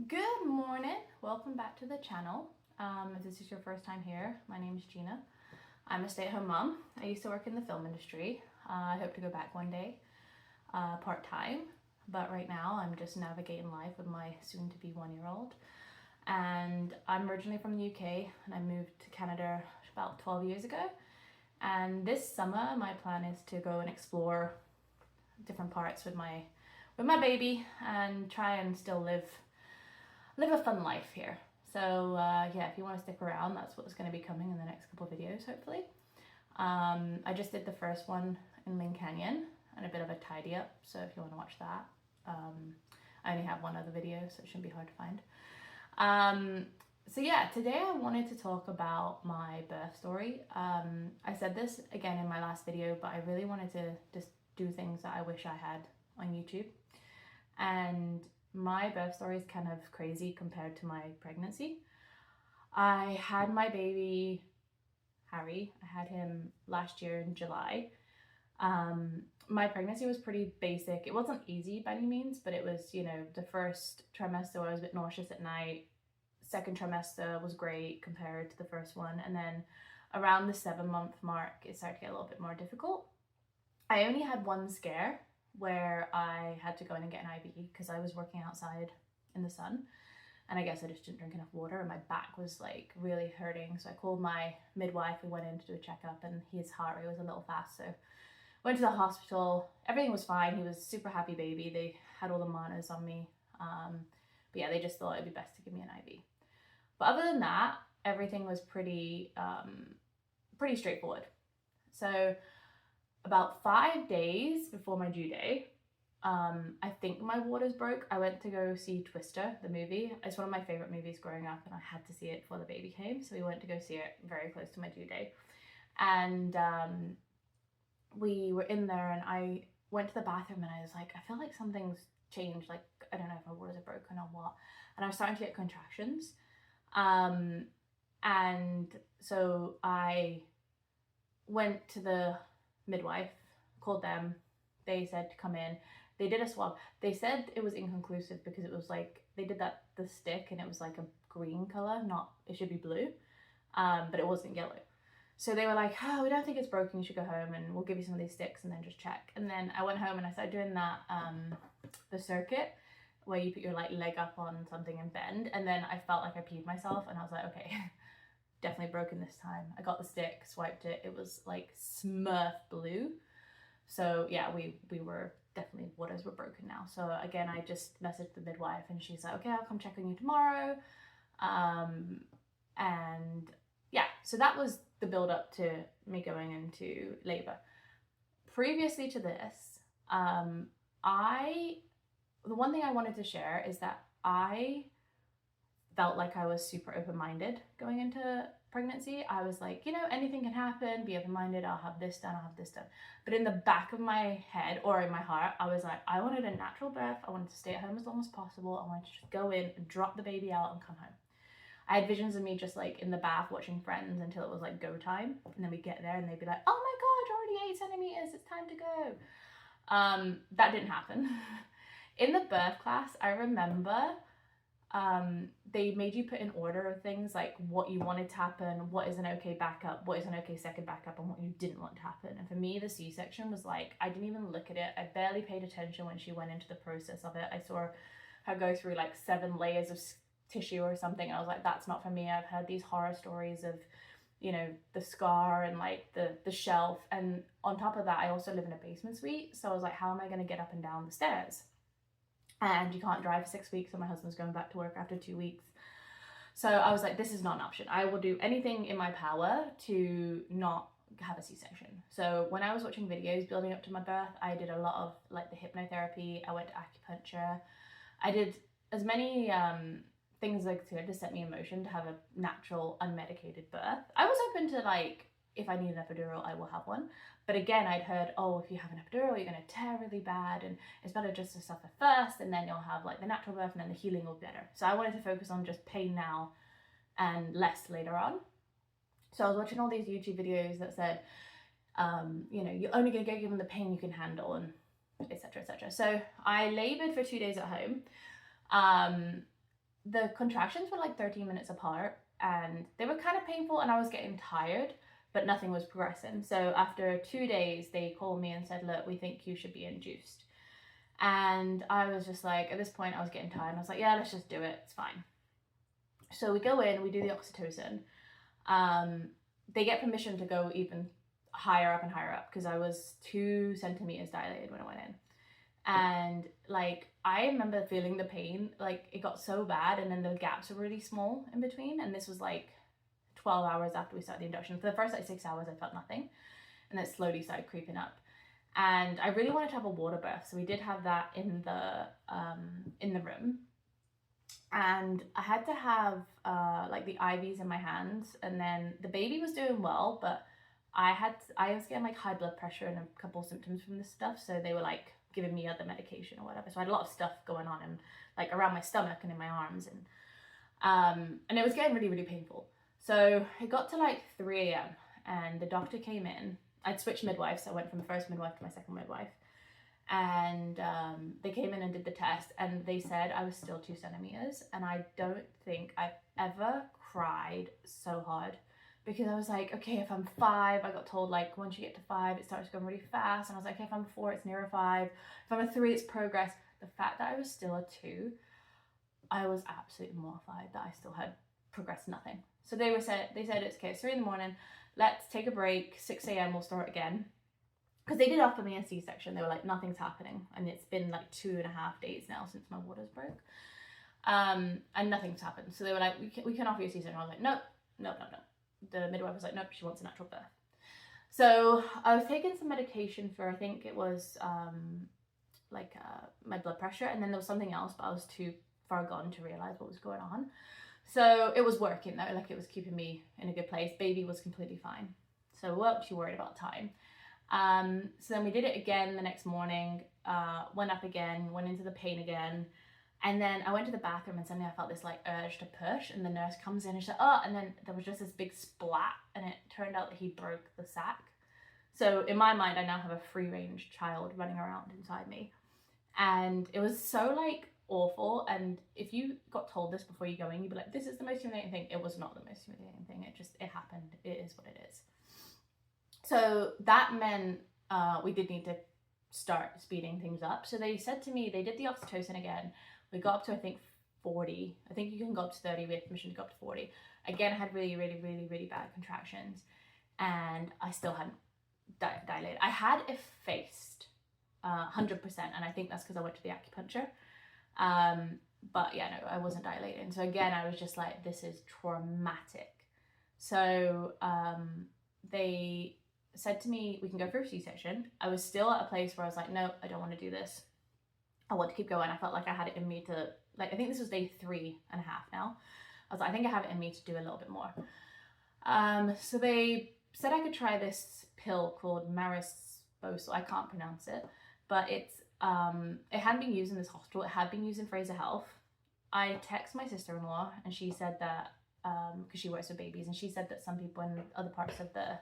Good morning, welcome back to the channel. If this is your first time here, my name is Gina. I'm a stay-at-home mom. I used to work in the film industry. I hope to go back one day, part-time, but right now I'm just navigating life with my soon-to-be one-year-old. And I'm originally from the UK and I moved to Canada about 12 years ago. And this summer my plan is to go and explore different parts with my baby and try and still live a fun life here. So yeah, if you want to stick around, that's what's going to be coming in the next couple of videos, hopefully. I just did the first one in Lynn Canyon and a bit of a tidy up, so if you want to watch that. I only have one other video, so it shouldn't be hard to find. So yeah, today I wanted to talk about my birth story. I said this again in my last video, but I really wanted to just do things that I wish I had on YouTube. And my birth story is kind of crazy compared to my pregnancy. I had my baby, Harry, I had him last year in July. My pregnancy was pretty basic. It wasn't easy by any means, but it was, you know, the first trimester I was a bit nauseous at night. Second trimester was great compared to the first one. And then around the 7-month mark, it started to get a little bit more difficult. I only had one scare where I had to go in and get an IV because I was working outside in the sun and I guess I just didn't drink enough water and my back was like really hurting. So I called my midwife, we went in to do a checkup and his heart rate was a little fast. So went to the hospital, everything was fine. He was super happy baby. They had all the monitors on me. But yeah, they just thought it'd be best to give me an IV. But other than that, everything was pretty straightforward. So about 5 days before my due date, I think my waters broke. I went to go see Twister, the movie. It's one of my favorite movies growing up and I had to see it before the baby came. So we went to go see it very close to my due date. And we were in there and I went to the bathroom and I was like, I feel like something's changed. Like, I don't know if my waters are broken or what. And I was starting to get contractions. And so I went to the midwife, called them, they said to come in, they did a swab. They said it was inconclusive because it was like, they did the stick and it was like a green color, not, it should be blue, but it wasn't yellow. So they were like, oh, we don't think it's broken, you should go home and we'll give you some of these sticks and then just check. And then I went home and I started doing that, the circuit where you put your like leg up on something and bend, and then I felt like I peed myself and I was like, okay, definitely broken this time. I got the stick, swiped it, it was like Smurf blue. So yeah, we were definitely, waters were broken now. So again, I just messaged the midwife and she's like, okay, I'll come check on you tomorrow. And yeah, so that was the build up to me going into labor. Previously to this, the one thing I wanted to share is that I felt like I was super open-minded going into pregnancy. I was like, you know, anything can happen, be open-minded, I'll have this done, I'll have this done. But in the back of my head or in my heart, I was like, I wanted a natural birth, I wanted to stay at home as long as possible, I wanted to just go in and drop the baby out and come home. I had visions of me just like in the bath watching Friends until it was like go time, and then we'd get there and they'd be like, oh my god, you're already 8 centimeters, it's time to go. That didn't happen. In the birth class, I remember they made you put in order of things like what you wanted to happen, what is an okay backup, what is an okay second backup, and what you didn't want to happen. And for me, the C-section was like, I didn't even look at it. I barely paid attention when she went into the process of it. I saw her go through like 7 layers of tissue or something, and I was like, that's not for me. I've heard these horror stories of, you know, the scar and like the shelf, and on top of that, I also live in a basement suite, so I was like, how am I going to get up and down the stairs? And you can't drive for 6 weeks, and my husband's going back to work after 2 weeks. So I was like, this is not an option. I will do anything in my power to not have a C-section. So when I was watching videos building up to my birth, I did a lot of like the hypnotherapy, I went to acupuncture, I did as many things as I could to set me in motion to have a natural, unmedicated birth. I was open to like, if I need an epidural, I will have one. But again, I'd heard, oh, if you have an epidural, you're going to tear really bad, and it's better just to suffer first, and then you'll have like the natural birth, and then the healing will be better. So I wanted to focus on just pain now and less later on. So I was watching all these YouTube videos that said, you know, you're only going to go given the pain you can handle, and etc., etc. So I labored for 2 days at home. the contractions were like 13 minutes apart, and they were kind of painful, and I was getting tired, but nothing was progressing. So after 2 days, they called me and said, look, we think you should be induced. And I was just like, at this point, I was getting tired. And I was like, yeah, let's just do it. It's fine. So we go in, we do the oxytocin. They get permission to go even higher up and higher up because I was 2 centimeters dilated when I went in. And like, I remember feeling the pain, like it got so bad, and then the gaps were really small in between. And this was like 12 hours after we started the induction. For the first like 6 hours, I felt nothing. And it slowly started creeping up. And I really wanted to have a water birth, so we did have that in the room. And I had to have like the IVs in my hands, and then the baby was doing well, but I was getting like high blood pressure and a couple symptoms from this stuff, so they were like giving me other medication or whatever. So I had a lot of stuff going on and like around my stomach and in my arms, and it was getting really, really painful. So it got to like 3 a.m. and the doctor came in. I'd switched midwives, so I went from the first midwife to my second midwife. And they came in and did the test, and they said I was still 2 centimeters. And I don't think I've ever cried so hard, because I was like, okay, if I'm 5, I got told like once you get to 5, it starts going really fast. And I was like, okay, if I'm 4, it's nearer 5. If I'm a 3, it's progress. The fact that I was still a 2, I was absolutely mortified that I still had progressed nothing. So they said it's okay, it's 3 in the morning. Let's take a break. 6 a.m. we'll start again. Because they did offer me a C-section. They were like, nothing's happening. And it's been like 2.5 days now since my waters broke. And nothing's happened. So they were like, we can offer you a C-section. I was like, no. The midwife was like, nope, she wants a natural birth. So I was taking some medication for, I think it was my blood pressure. And then there was something else, but I was too far gone to realize what was going on. So it was working though, like it was keeping me in a good place. Baby was completely fine. So we weren't too worried about time. So then we did it again the next morning, went up again, went into the pain again. And then I went to the bathroom, and suddenly I felt this like urge to push, and the nurse comes in and she's like, oh, and then there was just this big splat, and it turned out that he broke the sac. So in my mind, I now have a free range child running around inside me. And it was so like awful. And if you got told this before you go in, you'd be like, this is the most humiliating thing. It was not the most humiliating thing. It happened. It is what it is. So that meant we did need to start speeding things up. So they said to me, they did the oxytocin again. We got up to, I think, 40. I think you can go up to 30. We had permission to go up to 40. Again, I had really, really, really, really bad contractions. And I still hadn't dilated. I had effaced 100%. And I think that's because I went to the acupuncture. But yeah, no, I wasn't dilating. So again, I was just like, this is traumatic. So they said to me, we can go for a C-section. I was still at a place where I was like, no, I don't want to do this. I want to keep going. I felt like I had it in me to, like, I think this was day 3.5 now. I was like, I think I have it in me to do a little bit more. So they said I could try this pill called Marisbosol. I can't pronounce it, but it hadn't been used in this hospital. It had been used in Fraser Health. I text my sister-in-law, and she said that, because she works with babies, and she said that some people in other parts of the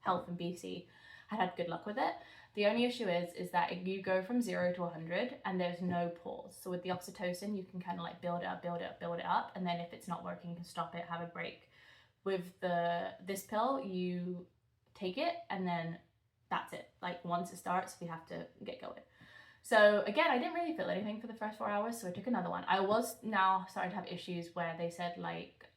health in BC had good luck with it. The only issue is that you go from 0 to 100 and there's no pause. So with the oxytocin, you can kind of like build it up. And then if it's not working, you can stop it, have a break. With this pill, you take it and then that's it. Like once it starts, we have to get going. So again, I didn't really feel anything for the first 4 hours. So I took another one. I was now starting to have issues where they said like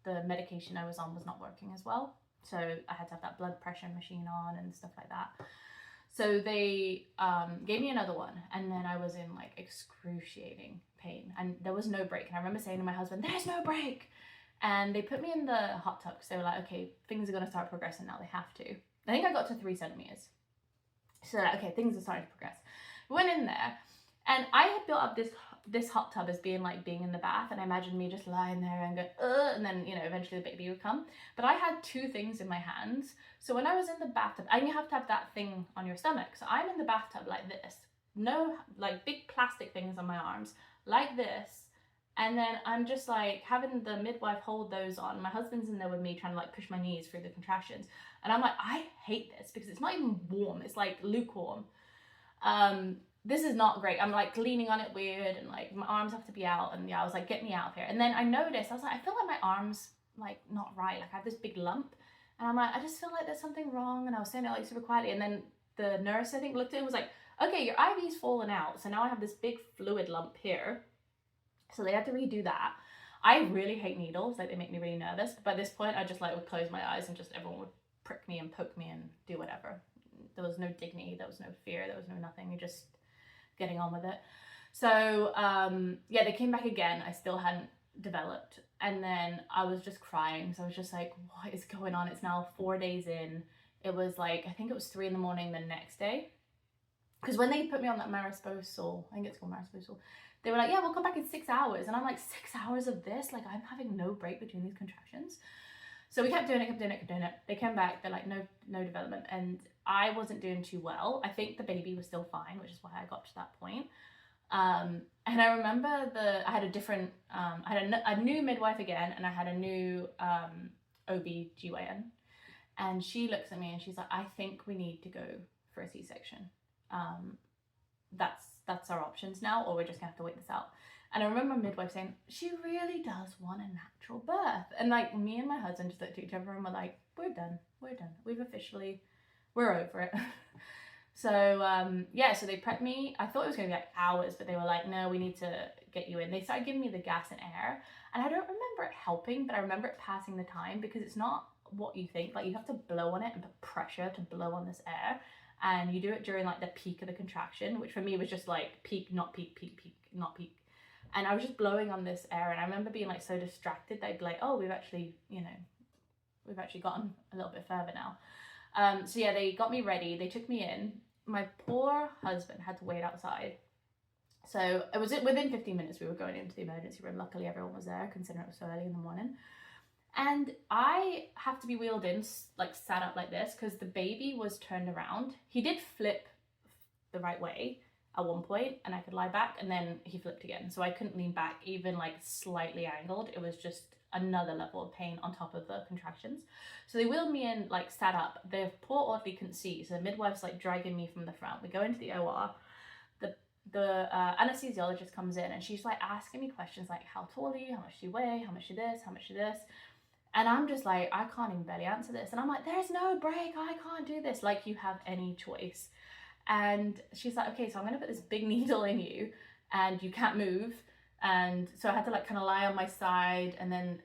the medication I was on was not working as well. So I had to have that blood pressure machine on and stuff like that. So they gave me another one, and then I was in like excruciating pain, and there was no break. And I remember saying to my husband, there's no break. And they put me in the hot tub because they were like, okay, things are going to start progressing now. They have to. I think I got to 3 centimeters. So like, okay, things are starting to progress. We went in there, and I had built up this hot tub as being like being in the bath, and I imagined me just lying there and going, and then, you know, eventually the baby would come. But I had 2 things in my hands. So when I was in the bathtub, and you have to have that thing on your stomach. So I'm in the bathtub like this, no like big plastic things on my arms, like this. And then I'm just like having the midwife hold those on. My husband's in there with me trying to like push my knees through the contractions. And I'm like, I hate this because it's not even warm. It's like lukewarm. this is not great. I'm like leaning on it weird, and like my arms have to be out, and yeah, I was like, get me out of here. And then I noticed, I was like, I feel like my arms like not right. Like I have this big lump, and I'm like, I just feel like there's something wrong. And I was saying it like super quietly, and then the nurse, I think, looked at it and was like, okay, your IV's fallen out, so now I have this big fluid lump here. So they had to redo that. I really hate needles, like they make me really nervous. But by this point, I just like would close my eyes and just everyone would prick me and poke me and do whatever. There was no dignity, there was no fear, there was no nothing. You're just getting on with it. So yeah, they came back again. I still hadn't developed, and then I was just crying. So I was just like, what is going on? It's now 4 days in. It was like, I think it was 3 a.m. the next day, because when they put me on that marisposol, I think it's called marisposol, they were like, yeah, we'll come back in 6 hours. And I'm like, 6 hours of this? Like, I'm having no break between these contractions. So we kept doing it. They came back, they're like, no development. And I wasn't doing too well. I think the baby was still fine, which is why I got to that point. And I remember I had a different, I had a new midwife again, and I had a new OB-GYN. And she looks at me and she's like, I think we need to go for a C-section. That's our options now, or we're just gonna have to wait this out. And I remember midwife saying, she really does want a natural birth. And like me and my husband just looked at each other and were like, we're done. We're over it. So yeah, so they prepped me. I thought it was gonna be like hours, but they were like, no, we need to get you in. They started giving me the gas and air, and I don't remember it helping, but I remember it passing the time, because it's not what you think. Like you have to blow on it and put pressure to blow on this air. And you do it during like the peak of the contraction, which for me was just like peak, not peak, peak, peak, not peak. And I was just blowing on this air, and I remember being like so distracted that I'd be like, oh, we've actually gotten a little bit further now. So yeah, they got me ready, they took me in. My poor husband had to wait outside. So it was within 15 minutes we were going into the emergency room. Luckily everyone was there, considering it was so early in the morning. And I have to be wheeled in, like sat up like this, because the baby was turned around. He did flip the right way at one point, and I could lie back, and then he flipped again. So I couldn't lean back, even like slightly angled. It was just another level of pain on top of the contractions. So they wheeled me in, like sat up. The poor orderly couldn't see, so the midwife's like dragging me from the front. We go into the OR. The anesthesiologist comes in, and she's like asking me questions like, how tall are you? How much do you weigh? How much of this? How much of this? And I'm just like, I can't even barely answer this. And I'm like, there's no break. I can't do this. Like, you have any choice. And she's like, okay, so I'm going to put this big needle in you and you can't move. And so I had to like kind of lie on my side, and then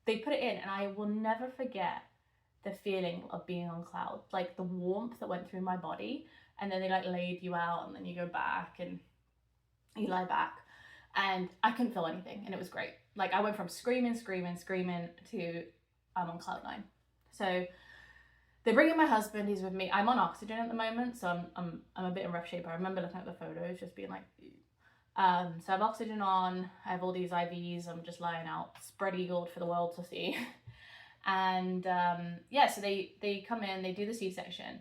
they put it in, and I will never forget the feeling of being on cloud, like the warmth that went through my body. And then they like laid you out, and then you go back and you lie back, and I couldn't feel anything, and it was great. Like I went from screaming to I'm on cloud 9. So they bring in my husband, he's with me. I'm on oxygen at the moment, so I'm a bit in rough shape. I remember looking at the photos, just being like, so I have oxygen on, I have all these IVs, I'm just lying out, spread eagled for the world to see. And yeah, so they come in, they do the C-section,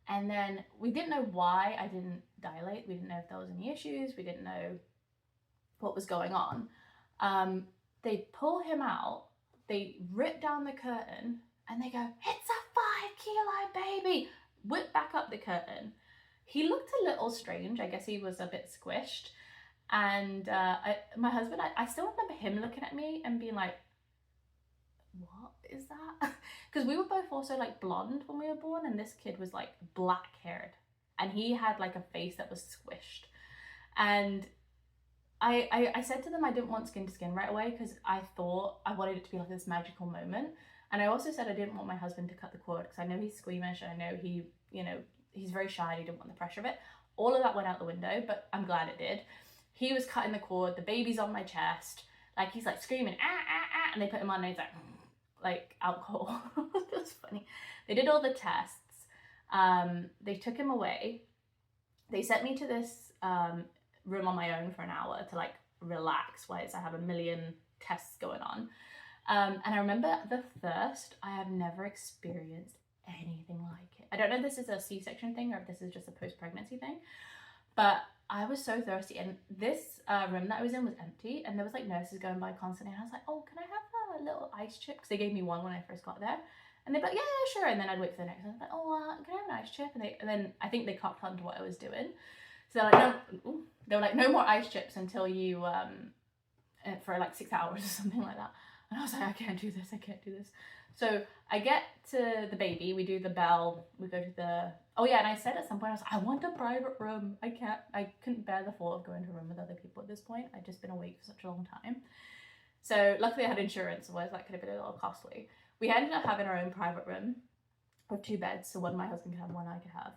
and then we didn't know why I didn't dilate. We didn't know if there was any issues. We didn't know what was going on. They pull him out, they rip down the curtain, and they go, it's a 5-kilo baby. Whip back up the curtain. He looked a little strange. I guess he was a bit squished. And my husband, I still remember him looking at me and being like, what is that? Because we were both also like blonde when we were born, and this kid was like black haired, and he had like a face that was squished. And I said to them I didn't want skin to skin right away, because I thought I wanted it to be like this magical moment. And I also said I didn't want my husband to cut the cord, because I know he's squeamish, and I know he, you know, he's very shy, and he didn't want the pressure of it. All of that went out the window, but I'm glad it did. He was cutting the cord, the baby's on my chest, like he's like screaming, ah, ah, ah, and they put him on, and he's like alcohol. It was funny. They did all the tests. They took him away. They sent me to this room on my own for an hour to like relax whilst I have a million tests going on. And I remember the thirst. I have never experienced anything like it. I don't know if this is a C-section thing or if this is just a post-pregnancy thing, but I was so thirsty. And this room that I was in was empty, and there was like nurses going by constantly, and I was like, oh, can I have a little ice chip? Because they gave me one when I first got there, and they'd be like, yeah, sure. And then I'd wait for the next one. I was like, oh, can I have an ice chip? And then I think they caught on to what I was doing. So like, no, they were like, no more ice chips until you, for like 6 hours or something like that. And I was like, I can't do this, I can't do this. So I get to the baby, we do the bell, we go to the, oh yeah, and I said at some point, I was like, I want a private room. I couldn't bear the thought of going to a room with other people at this point. I'd just been awake for such a long time. So luckily I had insurance, otherwise that could have been a little costly. We ended up having our own private room with 2 beds, so one my husband could have, one I could have.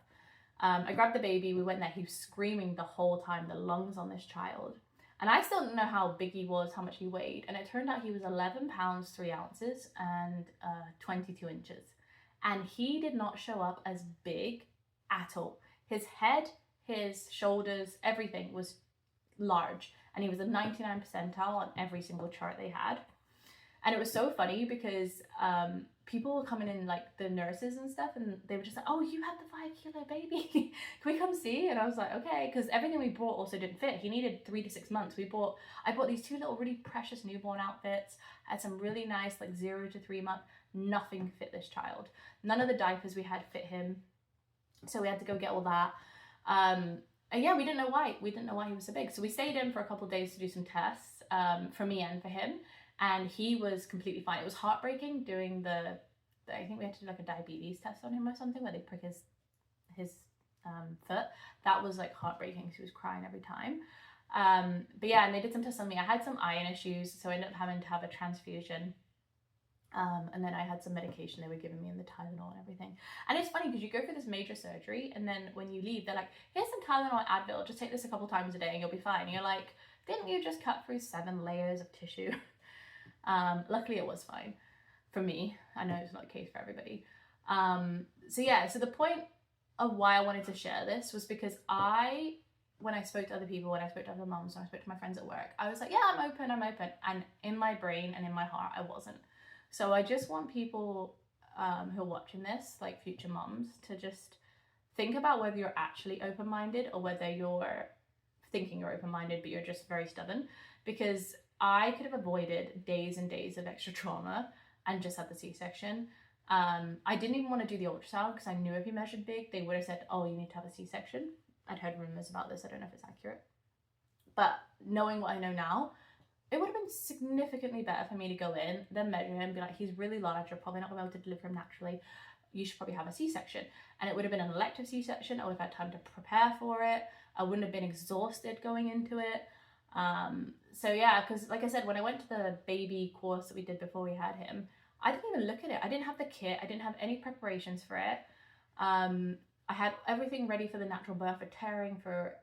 I grabbed the baby, we went there, he was screaming the whole time, the lungs on this child. And I still didn't know how big he was, how much he weighed. And it turned out he was 11 pounds, 3 ounces and 22 inches. And he did not show up as big at all. His head, his shoulders, everything was large. And he was a 99 percentile on every single chart they had. And it was so funny because people were coming in, like the nurses and stuff, and they were just like, oh, you have the 5-kilo baby. Can we come see? And I was like, okay, because everything we bought also didn't fit. He needed 3 to 6 months. I bought these 2 little really precious newborn outfits. I had some really nice like 0 to 3 month. Nothing fit this child. None of the diapers we had fit him. So we had to go get all that. And yeah, we didn't know why. We didn't know why he was so big. So we stayed in for a couple of days to do some tests for me and for him. And he was completely fine. It was heartbreaking doing I think we had to do like a diabetes test on him or something, where they prick his foot. That was like heartbreaking because he was crying every time. But yeah, and they did some tests on me. I had some iron issues, so I ended up having to have a transfusion. And then I had some medication they were giving me, and the Tylenol and everything. And it's funny because you go for this major surgery, and then when you leave, they're like, here's some Tylenol Advil, just take this a couple times a day and you'll be fine. And you're like, didn't you just cut through 7 layers of tissue? Luckily it was fine for me. I know it's not the case for everybody. So yeah, so the point of why I wanted to share this was because when I spoke to other people, when I spoke to other moms, when I spoke to my friends at work, I was like, yeah, I'm open. And in my brain and in my heart, I wasn't. So I just want people who are watching this, like future moms, to just think about whether you're actually open-minded or whether you're thinking you're open-minded, but you're just very stubborn. Because I could have avoided days and days of extra trauma and just had the C-section. I didn't even want to do the ultrasound because I knew if you measured big, they would have said, oh, you need to have a C-section. I'd heard rumors about this. I don't know if it's accurate. But knowing what I know now, it would have been significantly better for me to go in, then measure him, and be like, he's really large, you're probably not going to be able to deliver him naturally. You should probably have a C-section. And it would have been an elective C-section. I would have had time to prepare for it. I wouldn't have been exhausted going into it. So yeah, because like I said, when I went to the baby course that we did before we had him, I didn't even look at it. I didn't have the kit. I didn't have any preparations for it. I had everything ready for the natural birth, for tearing, for,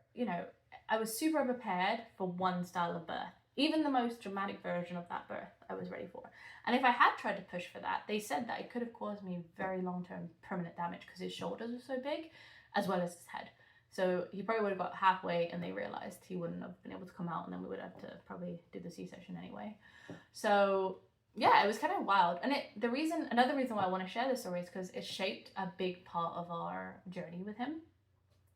I was super prepared for one style of birth. Even the most dramatic version of that birth, I was ready for. And if I had tried to push for that, they said that it could have caused me very long-term permanent damage because his shoulders were so big, as well as his head. So he probably would have got halfway and they realized he wouldn't have been able to come out, and then we would have to probably do the C-section anyway. So yeah, it was kind of wild. And another reason why I want to share this story is because it shaped a big part of our journey with him.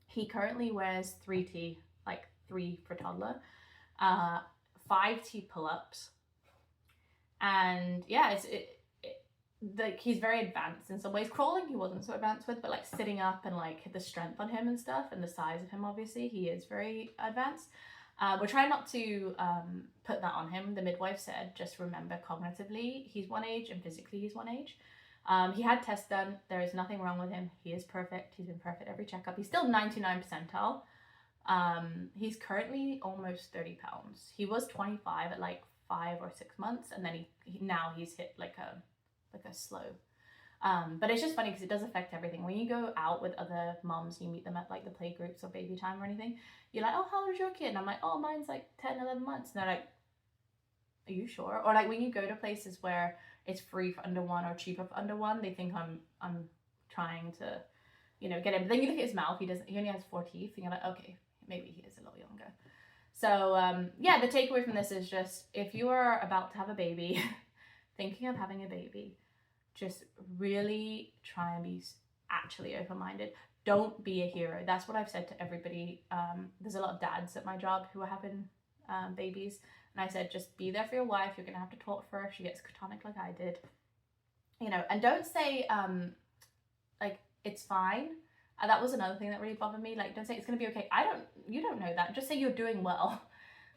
He currently wears 3T, like 3 for toddler, 5T pull-ups. And yeah, like he's very advanced in some ways. Crawling he wasn't so advanced with, but like sitting up and like the strength on him and stuff, and the size of him, obviously he is very advanced. We're trying not to put that on him. The midwife said, just remember, cognitively he's one age and physically he's one age. He had tests done. There is nothing wrong with him. He is perfect. He's been perfect every checkup. He's still 99 percentile. He's currently almost 30 pounds. He was 25 at like 5 or 6 months, and then now he's hit like a slow. But it's just funny because it does affect everything. When you go out with other moms, you meet them at like the play groups or baby time or anything, you're like, oh, how old is your kid? And I'm like, oh, mine's like 10, 11 months. And they're like, are you sure? Or like when you go to places where it's free for under 1 or cheaper for under 1, they think I'm trying to, get him. But then you look at his mouth, he only has 4 teeth, and you're like, okay, maybe he is a little younger. So yeah, the takeaway from this is just, if you are about to have a baby, thinking of having a baby, just really try and be actually open-minded. Don't be a hero. That's what I've said to everybody. There's a lot of dads at my job who are having babies, and I said, just be there for your wife. You're gonna have to talk for her if she gets catonic like I did, and don't say like it's fine. And that was another thing that really bothered me. Like, don't say it's going to be okay. You don't know that. Just say you're doing well.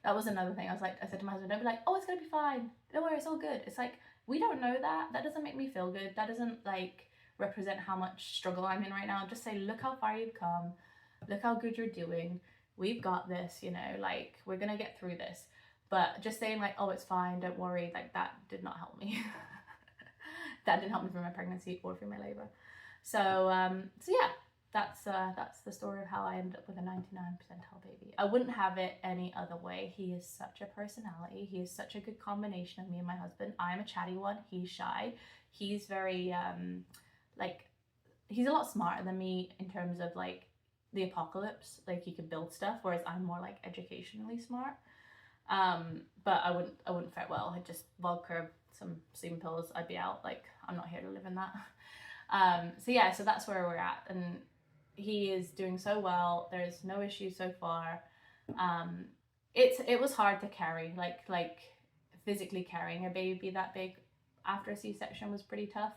That was another thing. I said to my husband, don't be like, oh, it's going to be fine. Don't worry, it's all good. It's like, we don't know that. That doesn't make me feel good. That doesn't like represent how much struggle I'm in right now. Just say, look how far you've come. Look how good you're doing. We've got this, you know, like we're going to get through this. But just saying like, oh, it's fine, don't worry, like that did not help me. That didn't help me through my pregnancy or through my labor. So yeah, that's the story of how I ended up with a 99 percentile baby. I wouldn't have it any other way. He is such a personality. He is such a good combination of me and my husband. I'm a chatty one. He's shy. He's very like, he's a lot smarter than me in terms of like the apocalypse. Like he can build stuff, whereas I'm more like educationally smart. But I wouldn't fare well. I'd just vodka, some sleeping pills, I'd be out. Like, I'm not here to live in that. So yeah, so that's where we're at, and he is doing so well. There's no issues so far. It was hard to carry, like physically carrying a baby that big after a C-section was pretty tough.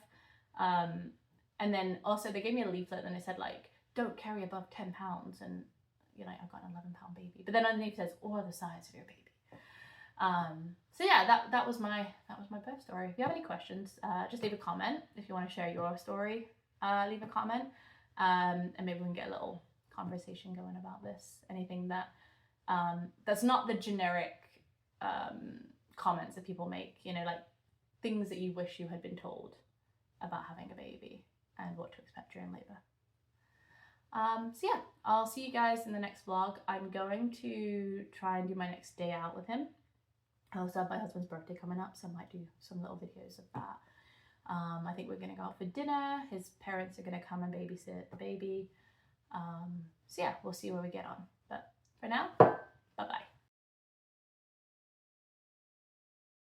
And then also they gave me a leaflet and it said like, don't carry above 10 pounds, and you know, I've got an 11-pound baby, but then underneath it says, or the size of your baby. So yeah, that was my birth story. If you have any questions, just leave a comment. If you want to share your story, leave a comment, and maybe we can get a little conversation going about this. Anything that that's not the generic comments that people make, you know, like things that you wish you had been told about having a baby and what to expect during labor. So yeah, I'll see you guys in the next vlog. I'm going to try and do my next day out with him. I also have my husband's birthday coming up, so I might do some little videos of that. I think we're going to go out for dinner. His parents are going to come and babysit the baby. So yeah, we'll see where we get on. But for now,